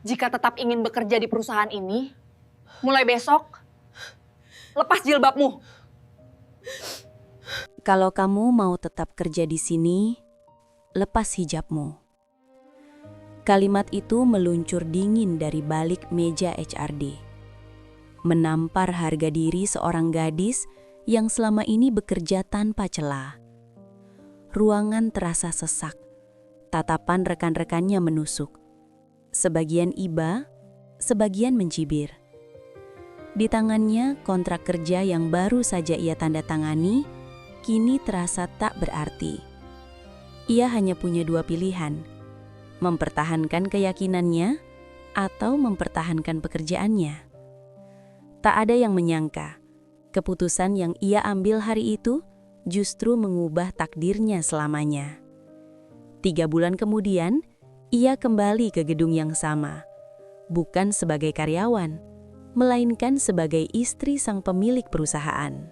Jika tetap ingin bekerja di perusahaan ini, mulai besok, lepas jilbabmu. Kalau kamu mau tetap kerja di sini, lepas hijabmu. Kalimat itu meluncur dingin dari balik meja HRD. Menampar harga diri seorang gadis yang selama ini bekerja tanpa celah. Ruangan terasa sesak. Tatapan rekan-rekannya menusuk. Sebagian iba, sebagian mencibir. Di tangannya, kontrak kerja yang baru saja ia tanda tangani, kini terasa tak berarti. Ia hanya punya dua pilihan, mempertahankan keyakinannya atau mempertahankan pekerjaannya. Tak ada yang menyangka, keputusan yang ia ambil hari itu justru mengubah takdirnya selamanya. 3 bulan kemudian, ia kembali ke gedung yang sama, bukan sebagai karyawan, melainkan sebagai istri sang pemilik perusahaan.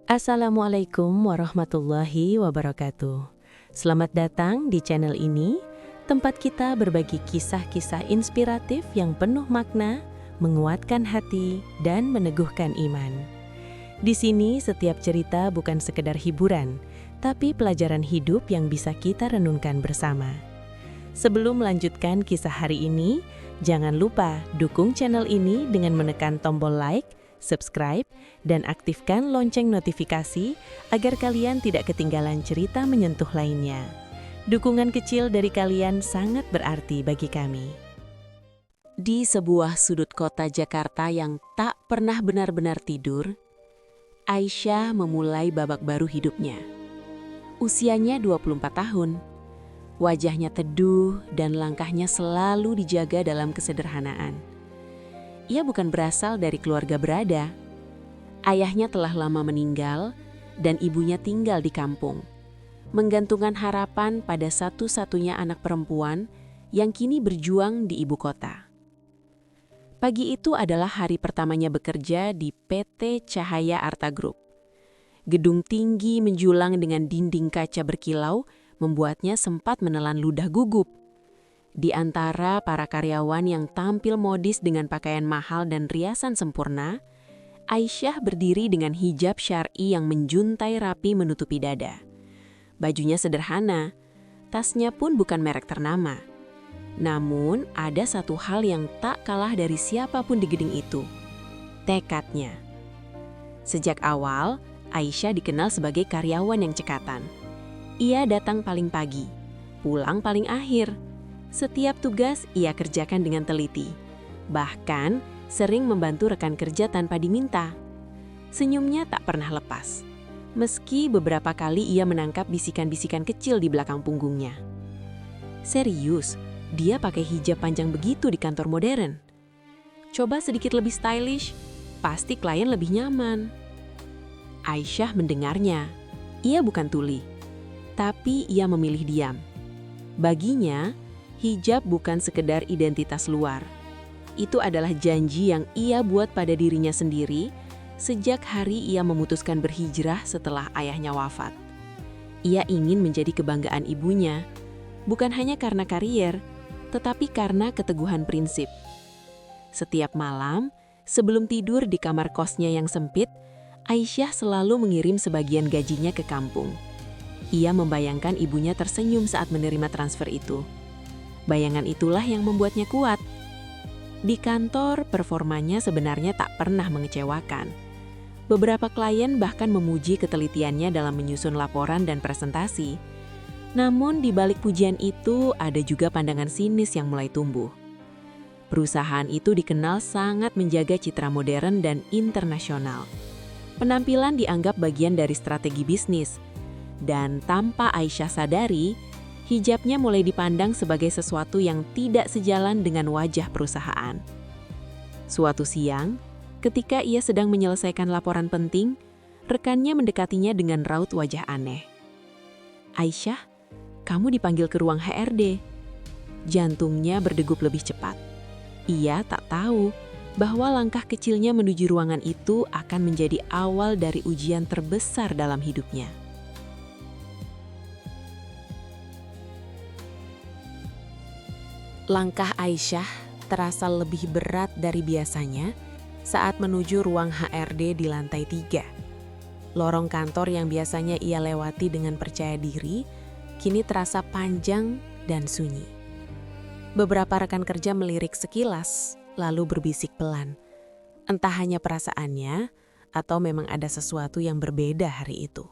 Assalamualaikum warahmatullahi wabarakatuh. Selamat datang di channel ini, tempat kita berbagi kisah-kisah inspiratif yang penuh makna, menguatkan hati, dan meneguhkan iman. Di sini setiap cerita bukan sekedar hiburan, tapi pelajaran hidup yang bisa kita renungkan bersama. Sebelum melanjutkan kisah hari ini, jangan lupa dukung channel ini dengan menekan tombol like, subscribe, dan aktifkan lonceng notifikasi agar kalian tidak ketinggalan cerita menyentuh lainnya. Dukungan kecil dari kalian sangat berarti bagi kami. Di sebuah sudut kota Jakarta yang tak pernah benar-benar tidur, Aisyah memulai babak baru hidupnya. Usianya 24 tahun. Wajahnya teduh dan langkahnya selalu dijaga dalam kesederhanaan. Ia bukan berasal dari keluarga berada. Ayahnya telah lama meninggal dan ibunya tinggal di kampung, menggantungkan harapan pada satu-satunya anak perempuan yang kini berjuang di ibu kota. Pagi itu adalah hari pertamanya bekerja di PT Cahaya Arta Group. Gedung tinggi menjulang dengan dinding kaca berkilau membuatnya sempat menelan ludah gugup. Di antara para karyawan yang tampil modis dengan pakaian mahal dan riasan sempurna, Aisyah berdiri dengan hijab syar'i yang menjuntai rapi menutupi dada. Bajunya sederhana, tasnya pun bukan merek ternama. Namun, ada satu hal yang tak kalah dari siapapun di gedung itu, tekadnya. Sejak awal, Aisyah dikenal sebagai karyawan yang cekatan. Ia datang paling pagi, pulang paling akhir. Setiap tugas ia kerjakan dengan teliti. Bahkan, sering membantu rekan kerja tanpa diminta. Senyumnya tak pernah lepas, meski beberapa kali ia menangkap bisikan-bisikan kecil di belakang punggungnya. Serius, dia pakai hijab panjang begitu di kantor modern? Coba sedikit lebih stylish, pasti klien lebih nyaman. Aisyah mendengarnya. Ia bukan tuli, tapi ia memilih diam. Baginya, hijab bukan sekedar identitas luar. Itu adalah janji yang ia buat pada dirinya sendiri sejak hari ia memutuskan berhijrah setelah ayahnya wafat. Ia ingin menjadi kebanggaan ibunya, bukan hanya karena karier, tetapi karena keteguhan prinsip. Setiap malam, sebelum tidur di kamar kosnya yang sempit, Aisyah selalu mengirim sebagian gajinya ke kampung. Ia membayangkan ibunya tersenyum saat menerima transfer itu. Bayangan itulah yang membuatnya kuat. Di kantor, performanya sebenarnya tak pernah mengecewakan. Beberapa klien bahkan memuji ketelitiannya dalam menyusun laporan dan presentasi. Namun di balik pujian itu ada juga pandangan sinis yang mulai tumbuh. Perusahaan itu dikenal sangat menjaga citra modern dan internasional. Penampilan dianggap bagian dari strategi bisnis. Dan tanpa Aisyah sadari, hijabnya mulai dipandang sebagai sesuatu yang tidak sejalan dengan wajah perusahaan. Suatu siang, ketika ia sedang menyelesaikan laporan penting, rekannya mendekatinya dengan raut wajah aneh. "Aisyah, kamu dipanggil ke ruang HRD." Jantungnya berdegup lebih cepat. Ia tak tahu bahwa langkah kecilnya menuju ruangan itu akan menjadi awal dari ujian terbesar dalam hidupnya. Langkah Aisyah terasa lebih berat dari biasanya saat menuju ruang HRD di lantai 3. Lorong kantor yang biasanya ia lewati dengan percaya diri, kini terasa panjang dan sunyi. Beberapa rekan kerja melirik sekilas, lalu berbisik pelan. Entah hanya perasaannya, atau memang ada sesuatu yang berbeda hari itu.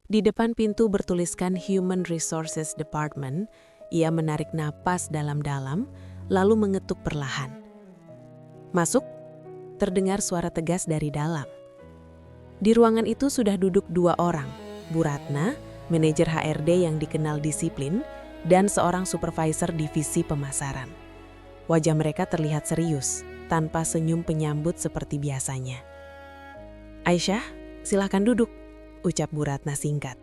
Di depan pintu bertuliskan Human Resources Department, ia menarik napas dalam-dalam, lalu mengetuk perlahan. "Masuk," terdengar suara tegas dari dalam. Di ruangan itu sudah duduk 2 orang, Bu Ratna, manajer HRD yang dikenal disiplin, dan seorang supervisor divisi pemasaran. Wajah mereka terlihat serius, tanpa senyum penyambut seperti biasanya. "Aisyah, silahkan duduk," ucap Bu Ratna singkat.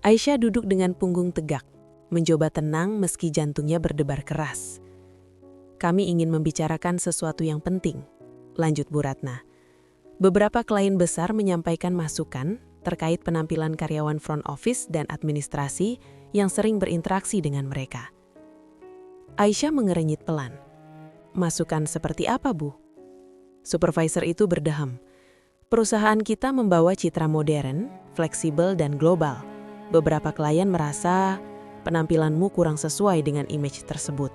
Aisyah duduk dengan punggung tegak, mencoba tenang meski jantungnya berdebar keras. "Kami ingin membicarakan sesuatu yang penting," lanjut Bu Ratna. Beberapa klien besar menyampaikan masukan terkait penampilan karyawan front office dan administrasi yang sering berinteraksi dengan mereka. Aisyah mengerenyit pelan. "Masukan seperti apa, Bu?" Supervisor itu berdeham. "Perusahaan kita membawa citra modern, fleksibel, dan global. Beberapa klien merasa penampilanmu kurang sesuai dengan image tersebut."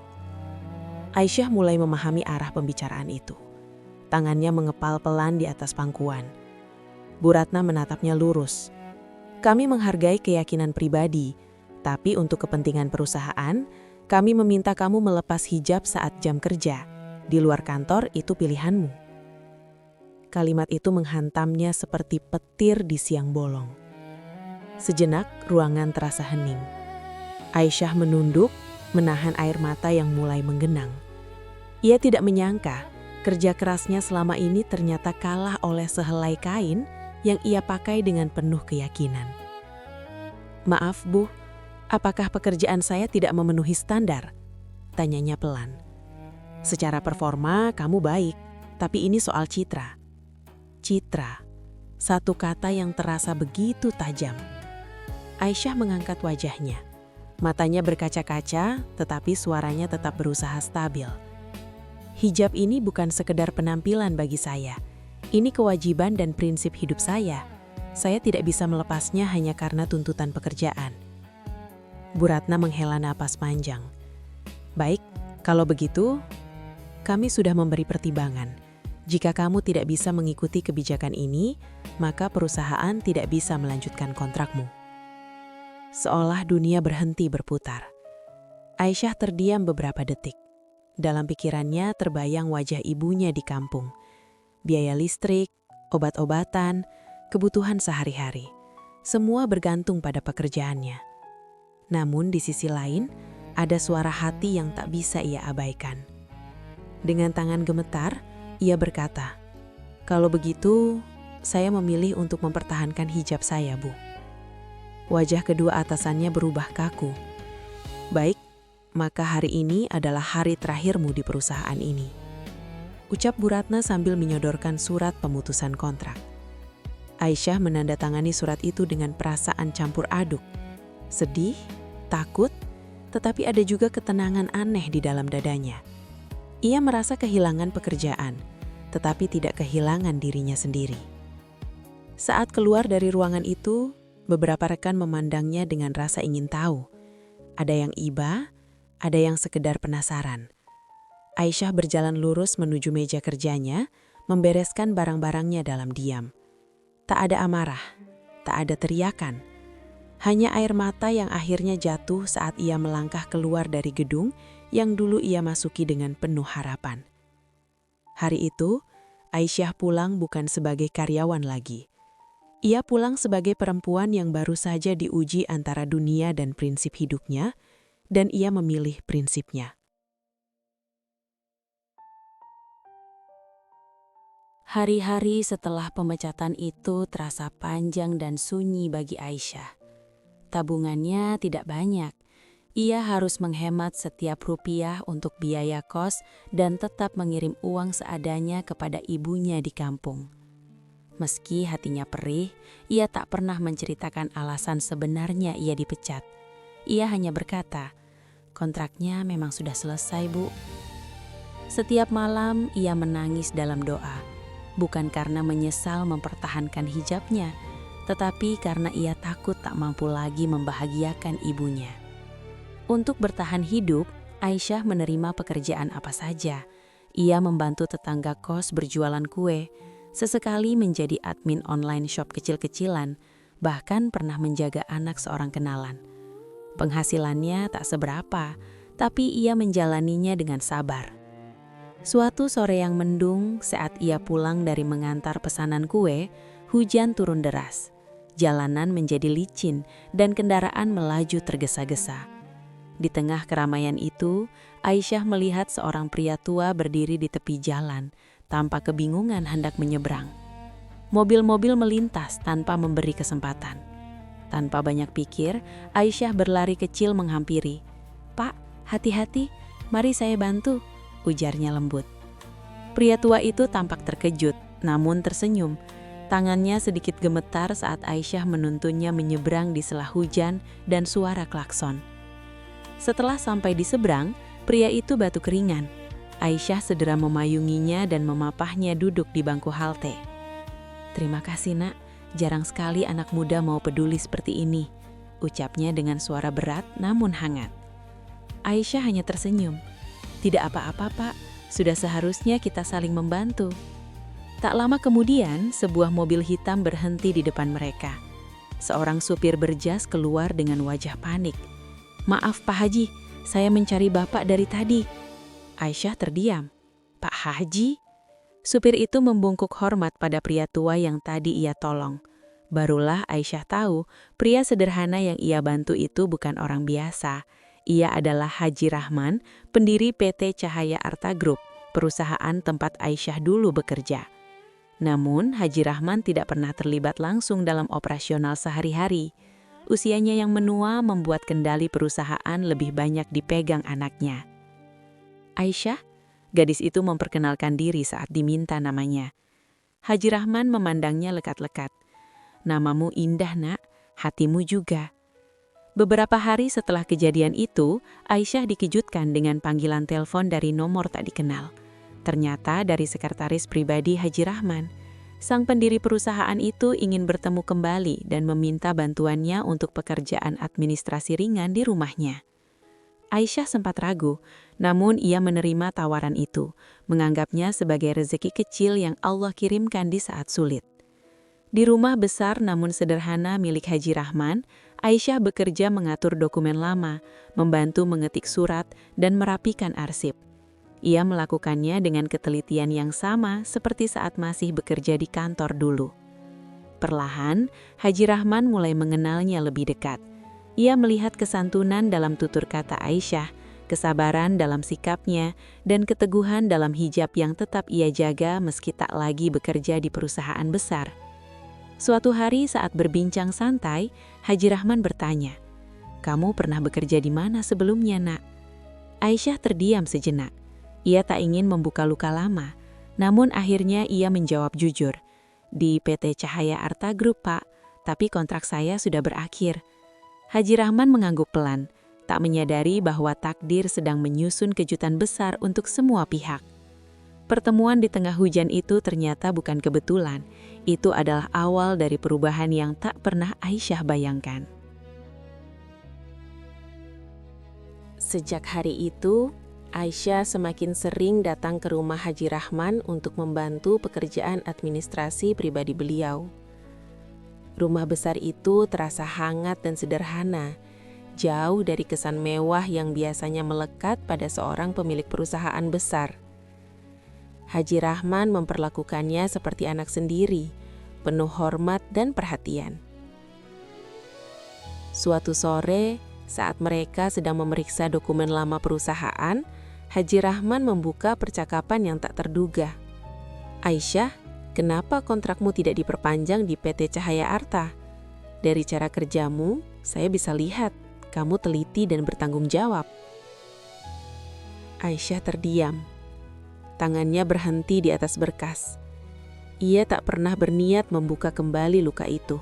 Aisyah mulai memahami arah pembicaraan itu. Tangannya mengepal pelan di atas pangkuan. Bu Ratna menatapnya lurus. "Kami menghargai keyakinan pribadi, tapi untuk kepentingan perusahaan, kami meminta kamu melepas hijab saat jam kerja. Di luar kantor itu pilihanmu." Kalimat itu menghantamnya seperti petir di siang bolong. Sejenak, ruangan terasa hening. Aisyah menunduk, menahan air mata yang mulai menggenang. Ia tidak menyangka kerja kerasnya selama ini ternyata kalah oleh sehelai kain yang ia pakai dengan penuh keyakinan. "Maaf, Bu, apakah pekerjaan saya tidak memenuhi standar?" tanyanya pelan. "Secara performa kamu baik, tapi ini soal citra." Citra, satu kata yang terasa begitu tajam. Aisyah mengangkat wajahnya. Matanya berkaca-kaca, tetapi suaranya tetap berusaha stabil. "Hijab ini bukan sekedar penampilan bagi saya. Ini kewajiban dan prinsip hidup saya. Saya tidak bisa melepasnya hanya karena tuntutan pekerjaan." Bu Ratna menghela napas panjang. "Baik, kalau begitu, kami sudah memberi pertimbangan. Jika kamu tidak bisa mengikuti kebijakan ini, maka perusahaan tidak bisa melanjutkan kontrakmu." Seolah dunia berhenti berputar. Aisyah terdiam beberapa detik. Dalam pikirannya terbayang wajah ibunya di kampung. Biaya listrik, obat-obatan, kebutuhan sehari-hari. Semua bergantung pada pekerjaannya. Namun di sisi lain, ada suara hati yang tak bisa ia abaikan. Dengan tangan gemetar, ia berkata, "Kalau begitu, saya memilih untuk mempertahankan hijab saya, Bu." Wajah kedua atasannya berubah kaku. "Baik, maka hari ini adalah hari terakhirmu di perusahaan ini," ucap Bu Ratna sambil menyodorkan surat pemutusan kontrak. Aisyah menandatangani surat itu dengan perasaan campur aduk. Sedih, takut, tetapi ada juga ketenangan aneh di dalam dadanya. Ia merasa kehilangan pekerjaan, tetapi tidak kehilangan dirinya sendiri. Saat keluar dari ruangan itu, beberapa rekan memandangnya dengan rasa ingin tahu. Ada yang iba, ada yang sekedar penasaran. Aisyah berjalan lurus menuju meja kerjanya, membereskan barang-barangnya dalam diam. Tak ada amarah, tak ada teriakan. Hanya air mata yang akhirnya jatuh saat ia melangkah keluar dari gedung yang dulu ia masuki dengan penuh harapan. Hari itu, Aisyah pulang bukan sebagai karyawan lagi. Ia pulang sebagai perempuan yang baru saja diuji antara dunia dan prinsip hidupnya, dan ia memilih prinsipnya. Hari-hari setelah pemecatan itu terasa panjang dan sunyi bagi Aisyah. Tabungannya tidak banyak. Ia harus menghemat setiap rupiah untuk biaya kos dan tetap mengirim uang seadanya kepada ibunya di kampung. Meski hatinya perih, ia tak pernah menceritakan alasan sebenarnya ia dipecat. Ia hanya berkata, Kontraknya memang sudah selesai, Bu. Setiap malam ia menangis dalam doa, bukan karena menyesal mempertahankan hijabnya, tetapi karena ia takut tak mampu lagi membahagiakan ibunya. Untuk bertahan hidup, Aisyah menerima pekerjaan apa saja. Ia membantu tetangga kos berjualan kue, sesekali menjadi admin online shop kecil-kecilan, bahkan pernah menjaga anak seorang kenalan. Penghasilannya tak seberapa, tapi ia menjalaninya dengan sabar. Suatu sore yang mendung, saat ia pulang dari mengantar pesanan kue, hujan turun deras. Jalanan menjadi licin dan kendaraan melaju tergesa-gesa. Di tengah keramaian itu, Aisyah melihat seorang pria tua berdiri di tepi jalan, tanpa kebingungan hendak menyeberang. Mobil-mobil melintas tanpa memberi kesempatan. Tanpa banyak pikir, Aisyah berlari kecil menghampiri. "Pak, hati-hati, mari saya bantu," ujarnya lembut. Pria tua itu tampak terkejut, namun tersenyum. Tangannya sedikit gemetar saat Aisyah menuntunnya menyeberang di sela hujan dan suara klakson. Setelah sampai di seberang, pria itu batuk ringan. Aisyah segera memayunginya dan memapahnya duduk di bangku halte. "Terima kasih, Nak. Jarang sekali anak muda mau peduli seperti ini," ucapnya dengan suara berat namun hangat. Aisyah hanya tersenyum. "Tidak apa-apa, Pak. Sudah seharusnya kita saling membantu." Tak lama kemudian, sebuah mobil hitam berhenti di depan mereka. Seorang supir berjas keluar dengan wajah panik. "Maaf, Pak Haji, saya mencari Bapak dari tadi." Aisyah terdiam. "Pak Haji?" Supir itu membungkuk hormat pada pria tua yang tadi ia tolong. Barulah Aisyah tahu, pria sederhana yang ia bantu itu bukan orang biasa. Ia adalah Haji Rahman, pendiri PT Cahaya Arta Group, perusahaan tempat Aisyah dulu bekerja. Namun, Haji Rahman tidak pernah terlibat langsung dalam operasional sehari-hari. Usianya yang menua membuat kendali perusahaan lebih banyak dipegang anaknya. "Aisyah?" Gadis itu memperkenalkan diri saat diminta namanya. Haji Rahman memandangnya lekat-lekat. "Namamu indah, Nak. Hatimu juga." Beberapa hari setelah kejadian itu, Aisyah dikejutkan dengan panggilan telepon dari nomor tak dikenal. Ternyata dari sekretaris pribadi Haji Rahman. Sang pendiri perusahaan itu ingin bertemu kembali dan meminta bantuannya untuk pekerjaan administrasi ringan di rumahnya. Aisyah sempat ragu, namun ia menerima tawaran itu, menganggapnya sebagai rezeki kecil yang Allah kirimkan di saat sulit. Di rumah besar namun sederhana milik Haji Rahman, Aisyah bekerja mengatur dokumen lama, membantu mengetik surat, dan merapikan arsip. Ia melakukannya dengan ketelitian yang sama seperti saat masih bekerja di kantor dulu. Perlahan, Haji Rahman mulai mengenalnya lebih dekat. Ia melihat kesantunan dalam tutur kata Aisyah, kesabaran dalam sikapnya, dan keteguhan dalam hijab yang tetap ia jaga meski tak lagi bekerja di perusahaan besar. Suatu hari saat berbincang santai, Haji Rahman bertanya, "Kamu pernah bekerja di mana sebelumnya, Nak?" Aisyah terdiam sejenak. Ia tak ingin membuka luka lama, namun akhirnya ia menjawab jujur, "Di PT Cahaya Arta Group, Pak, tapi kontrak saya sudah berakhir." Haji Rahman mengangguk pelan, tak menyadari bahwa takdir sedang menyusun kejutan besar untuk semua pihak. Pertemuan di tengah hujan itu ternyata bukan kebetulan. Itu adalah awal dari perubahan yang tak pernah Aisyah bayangkan. Sejak hari itu, Aisyah semakin sering datang ke rumah Haji Rahman untuk membantu pekerjaan administrasi pribadi beliau. Rumah besar itu terasa hangat dan sederhana, jauh dari kesan mewah yang biasanya melekat pada seorang pemilik perusahaan besar. Haji Rahman memperlakukannya seperti anak sendiri, penuh hormat dan perhatian. Suatu sore, saat mereka sedang memeriksa dokumen lama perusahaan, Haji Rahman membuka percakapan yang tak terduga. "Aisyah, kenapa kontrakmu tidak diperpanjang di PT Cahaya Arta? Dari cara kerjamu, saya bisa lihat kamu teliti dan bertanggung jawab." Aisyah terdiam. Tangannya berhenti di atas berkas. Ia tak pernah berniat membuka kembali luka itu.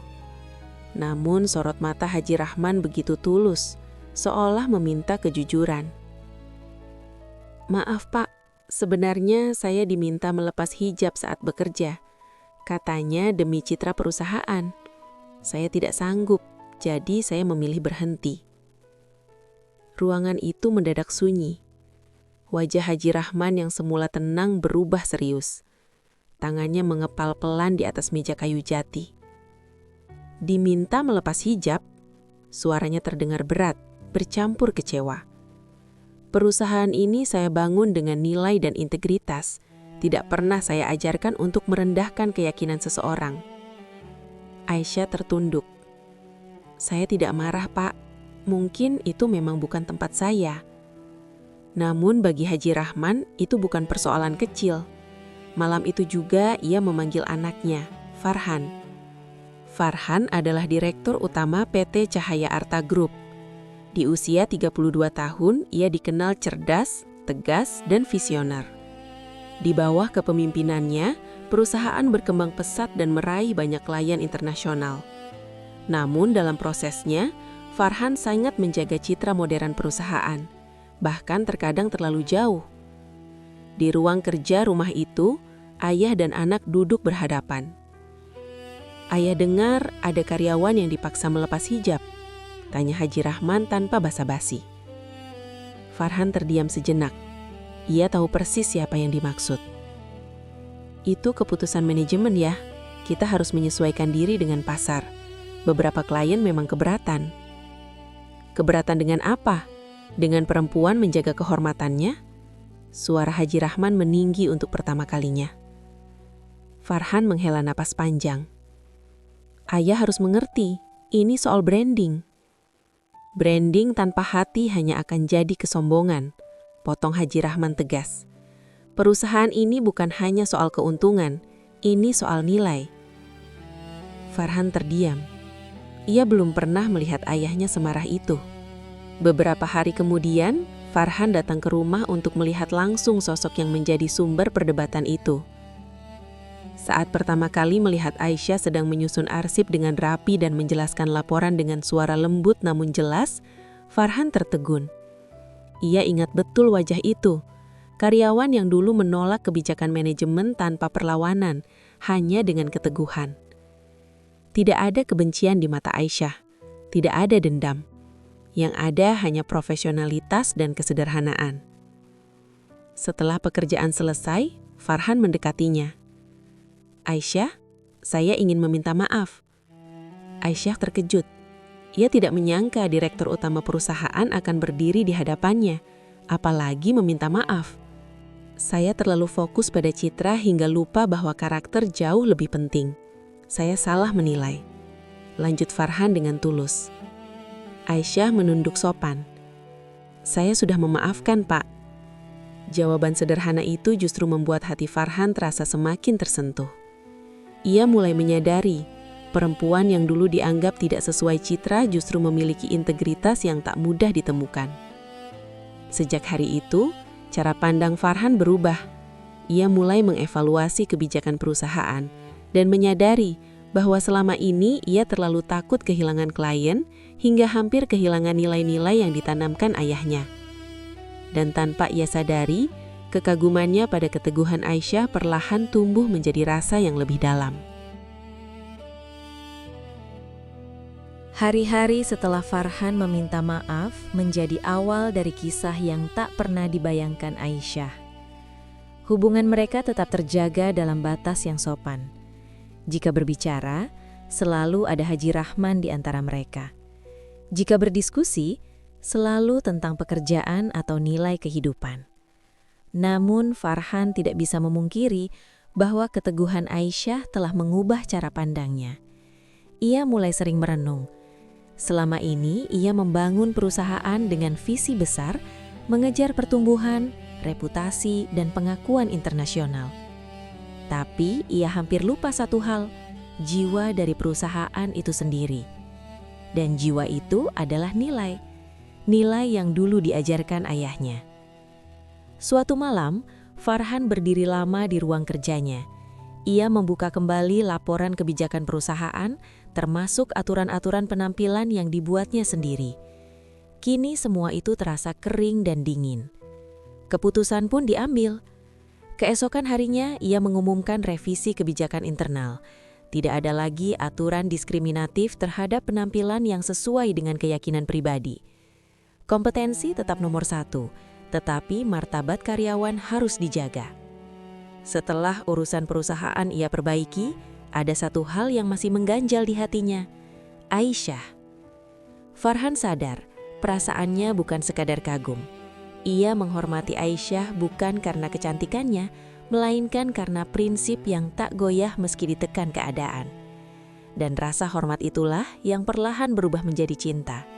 Namun sorot mata Haji Rahman begitu tulus, seolah meminta kejujuran. "Maaf Pak, sebenarnya saya diminta melepas hijab saat bekerja. Katanya demi citra perusahaan. Saya tidak sanggup, jadi saya memilih berhenti." Ruangan itu mendadak sunyi. Wajah Haji Rahman yang semula tenang berubah serius. Tangannya mengepal pelan di atas meja kayu jati. Diminta melepas hijab, suaranya terdengar berat, bercampur kecewa. "Perusahaan ini saya bangun dengan nilai dan integritas. Tidak pernah saya ajarkan untuk merendahkan keyakinan seseorang." Aisyah tertunduk. "Saya tidak marah, Pak. Mungkin itu memang bukan tempat saya." Namun bagi Haji Rahman itu bukan persoalan kecil. Malam itu juga ia memanggil anaknya, Farhan. Farhan adalah direktur utama PT Cahaya Arta Group. Di usia 32 tahun, ia dikenal cerdas, tegas, dan visioner. Di bawah kepemimpinannya, perusahaan berkembang pesat dan meraih banyak klien internasional. Namun dalam prosesnya, Farhan sangat menjaga citra modern perusahaan, bahkan terkadang terlalu jauh. Di ruang kerja rumah itu, ayah dan anak duduk berhadapan. "Ayah dengar ada karyawan yang dipaksa melepas hijab?" tanya Haji Rahman tanpa basa-basi. Farhan terdiam sejenak. Ia tahu persis siapa yang dimaksud. "Itu keputusan manajemen ya, kita harus menyesuaikan diri dengan pasar. Beberapa klien memang keberatan." "Keberatan dengan apa? Dengan perempuan menjaga kehormatannya?" Suara Haji Rahman meninggi untuk pertama kalinya. Farhan menghela napas panjang. "Ayah harus mengerti, ini soal branding." "Branding tanpa hati hanya akan jadi kesombongan," potong Haji Rahman tegas. "Perusahaan ini bukan hanya soal keuntungan, ini soal nilai." Farhan terdiam. Ia belum pernah melihat ayahnya semarah itu. Beberapa hari kemudian, Farhan datang ke rumah untuk melihat langsung sosok yang menjadi sumber perdebatan itu. Saat pertama kali melihat Aisyah sedang menyusun arsip dengan rapi dan menjelaskan laporan dengan suara lembut namun jelas, Farhan tertegun. Ia ingat betul wajah itu, karyawan yang dulu menolak kebijakan manajemen tanpa perlawanan, hanya dengan keteguhan. Tidak ada kebencian di mata Aisyah, tidak ada dendam. Yang ada hanya profesionalitas dan kesederhanaan. Setelah pekerjaan selesai, Farhan mendekatinya. "Aisyah, saya ingin meminta maaf." Aisyah terkejut. Ia tidak menyangka direktur utama perusahaan akan berdiri di hadapannya, apalagi meminta maaf. "Saya terlalu fokus pada citra hingga lupa bahwa karakter jauh lebih penting. Saya salah menilai," lanjut Farhan dengan tulus. Aisyah menunduk sopan. "Saya sudah memaafkan, Pak." Jawaban sederhana itu justru membuat hati Farhan terasa semakin tersentuh. Ia mulai menyadari, perempuan yang dulu dianggap tidak sesuai citra justru memiliki integritas yang tak mudah ditemukan. Sejak hari itu, cara pandang Farhan berubah. Ia mulai mengevaluasi kebijakan perusahaan dan menyadari bahwa selama ini ia terlalu takut kehilangan klien hingga hampir kehilangan nilai-nilai yang ditanamkan ayahnya. Dan tanpa ia sadari, kekagumannya pada keteguhan Aisyah perlahan tumbuh menjadi rasa yang lebih dalam. Hari-hari setelah Farhan meminta maaf menjadi awal dari kisah yang tak pernah dibayangkan Aisyah. Hubungan mereka tetap terjaga dalam batas yang sopan. Jika berbicara, selalu ada Haji Rahman di antara mereka. Jika berdiskusi, selalu tentang pekerjaan atau nilai kehidupan. Namun Farhan tidak bisa memungkiri bahwa keteguhan Aisyah telah mengubah cara pandangnya. Ia mulai sering merenung. Selama ini ia membangun perusahaan dengan visi besar, mengejar pertumbuhan, reputasi, dan pengakuan internasional. Tapi ia hampir lupa satu hal, jiwa dari perusahaan itu sendiri. Dan jiwa itu adalah nilai. Nilai yang dulu diajarkan ayahnya. Suatu malam, Farhan berdiri lama di ruang kerjanya. Ia membuka kembali laporan kebijakan perusahaan, termasuk aturan-aturan penampilan yang dibuatnya sendiri. Kini semua itu terasa kering dan dingin. Keputusan pun diambil. Keesokan harinya ia mengumumkan revisi kebijakan internal. Tidak ada lagi aturan diskriminatif terhadap penampilan yang sesuai dengan keyakinan pribadi. Kompetensi tetap nomor 1, tetapi martabat karyawan harus dijaga. Setelah urusan perusahaan ia perbaiki, ada satu hal yang masih mengganjal di hatinya, Aisyah. Farhan sadar, perasaannya bukan sekadar kagum. Ia menghormati Aisyah bukan karena kecantikannya, melainkan karena prinsip yang tak goyah meski ditekan keadaan. Dan rasa hormat itulah yang perlahan berubah menjadi cinta.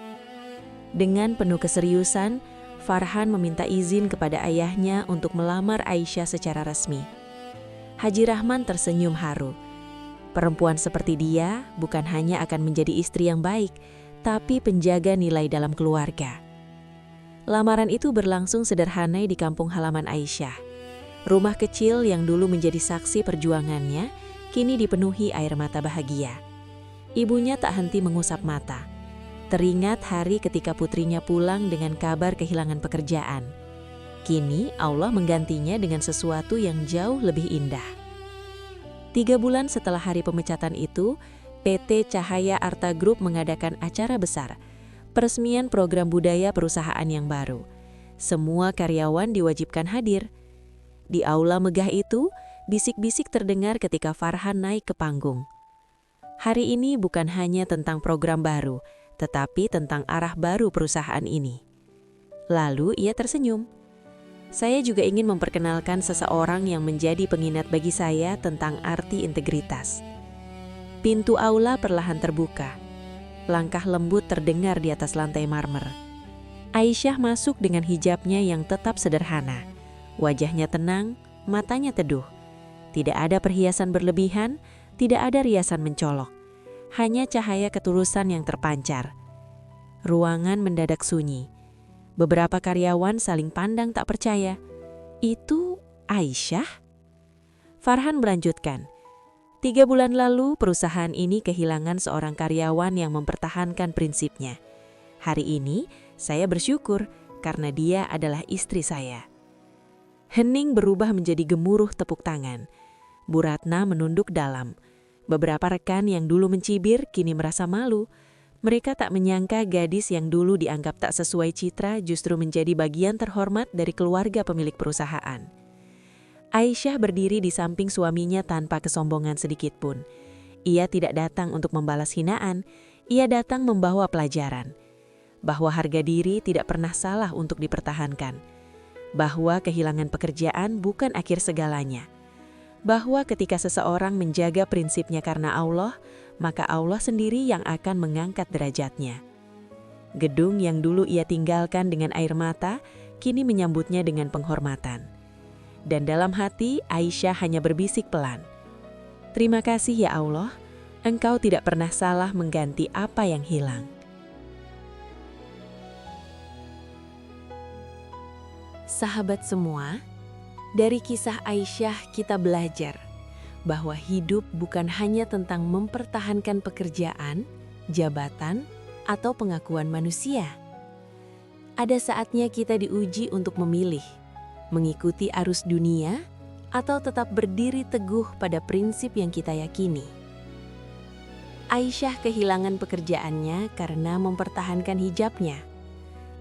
Dengan penuh keseriusan, Farhan meminta izin kepada ayahnya untuk melamar Aisyah secara resmi. Haji Rahman tersenyum haru. Perempuan seperti dia bukan hanya akan menjadi istri yang baik, tapi penjaga nilai dalam keluarga. Lamaran itu berlangsung sederhana di kampung halaman Aisyah. Rumah kecil yang dulu menjadi saksi perjuangannya, kini dipenuhi air mata bahagia. Ibunya tak henti mengusap mata. Teringat hari ketika putrinya pulang dengan kabar kehilangan pekerjaan. Kini Allah menggantinya dengan sesuatu yang jauh lebih indah. 3 bulan setelah hari pemecatan itu, PT Cahaya Arta Group mengadakan acara besar, peresmian program budaya perusahaan yang baru. Semua karyawan diwajibkan hadir. Di aula megah itu, bisik-bisik terdengar ketika Farhan naik ke panggung. Hari ini bukan hanya tentang program baru, tetapi tentang arah baru perusahaan ini. Lalu ia tersenyum. Saya juga ingin memperkenalkan seseorang yang menjadi pengingat bagi saya tentang arti integritas. Pintu aula perlahan terbuka. Langkah lembut terdengar di atas lantai marmer. Aisyah masuk dengan hijabnya yang tetap sederhana. Wajahnya tenang, matanya teduh. Tidak ada perhiasan berlebihan, tidak ada riasan mencolok. Hanya cahaya ketulusan yang terpancar. Ruangan mendadak sunyi. Beberapa karyawan saling pandang tak percaya. Itu Aisyah? Farhan melanjutkan. 3 bulan lalu, perusahaan ini kehilangan seorang karyawan yang mempertahankan prinsipnya. Hari ini, saya bersyukur karena dia adalah istri saya. Hening berubah menjadi gemuruh tepuk tangan. Bu Ratna menunduk dalam. Beberapa rekan yang dulu mencibir kini merasa malu. Mereka tak menyangka gadis yang dulu dianggap tak sesuai citra justru menjadi bagian terhormat dari keluarga pemilik perusahaan. Aisyah berdiri di samping suaminya tanpa kesombongan sedikit pun. Ia tidak datang untuk membalas hinaan, ia datang membawa pelajaran. Bahwa harga diri tidak pernah salah untuk dipertahankan. Bahwa kehilangan pekerjaan bukan akhir segalanya. Bahwa ketika seseorang menjaga prinsipnya karena Allah, maka Allah sendiri yang akan mengangkat derajatnya. Gedung yang dulu ia tinggalkan dengan air mata, kini menyambutnya dengan penghormatan. Dan dalam hati, Aisyah hanya berbisik pelan. Terima kasih ya Allah, Engkau tidak pernah salah mengganti apa yang hilang. Sahabat semua, dari kisah Aisyah kita belajar bahwa hidup bukan hanya tentang mempertahankan pekerjaan, jabatan, atau pengakuan manusia. Ada saatnya kita diuji untuk memilih, mengikuti arus dunia, atau tetap berdiri teguh pada prinsip yang kita yakini. Aisyah kehilangan pekerjaannya karena mempertahankan hijabnya.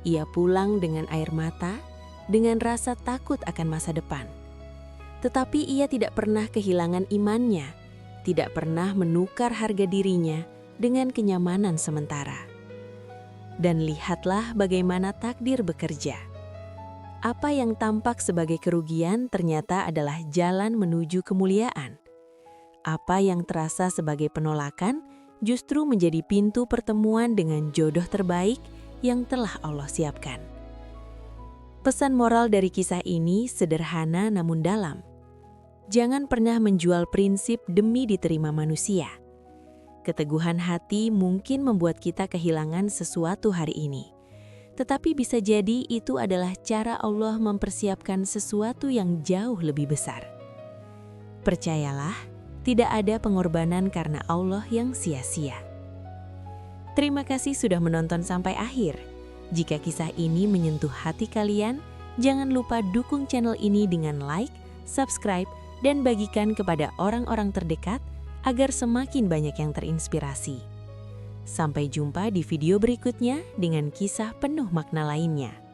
Ia pulang dengan air mata, dengan rasa takut akan masa depan. Tetapi ia tidak pernah kehilangan imannya, tidak pernah menukar harga dirinya dengan kenyamanan sementara. Dan lihatlah bagaimana takdir bekerja. Apa yang tampak sebagai kerugian ternyata adalah jalan menuju kemuliaan. Apa yang terasa sebagai penolakan justru menjadi pintu pertemuan dengan jodoh terbaik yang telah Allah siapkan. Pesan moral dari kisah ini sederhana namun dalam. Jangan pernah menjual prinsip demi diterima manusia. Keteguhan hati mungkin membuat kita kehilangan sesuatu hari ini. Tetapi bisa jadi itu adalah cara Allah mempersiapkan sesuatu yang jauh lebih besar. Percayalah, tidak ada pengorbanan karena Allah yang sia-sia. Terima kasih sudah menonton sampai akhir. Jika kisah ini menyentuh hati kalian, jangan lupa dukung channel ini dengan like, subscribe, dan bagikan kepada orang-orang terdekat agar semakin banyak yang terinspirasi. Sampai jumpa di video berikutnya dengan kisah penuh makna lainnya.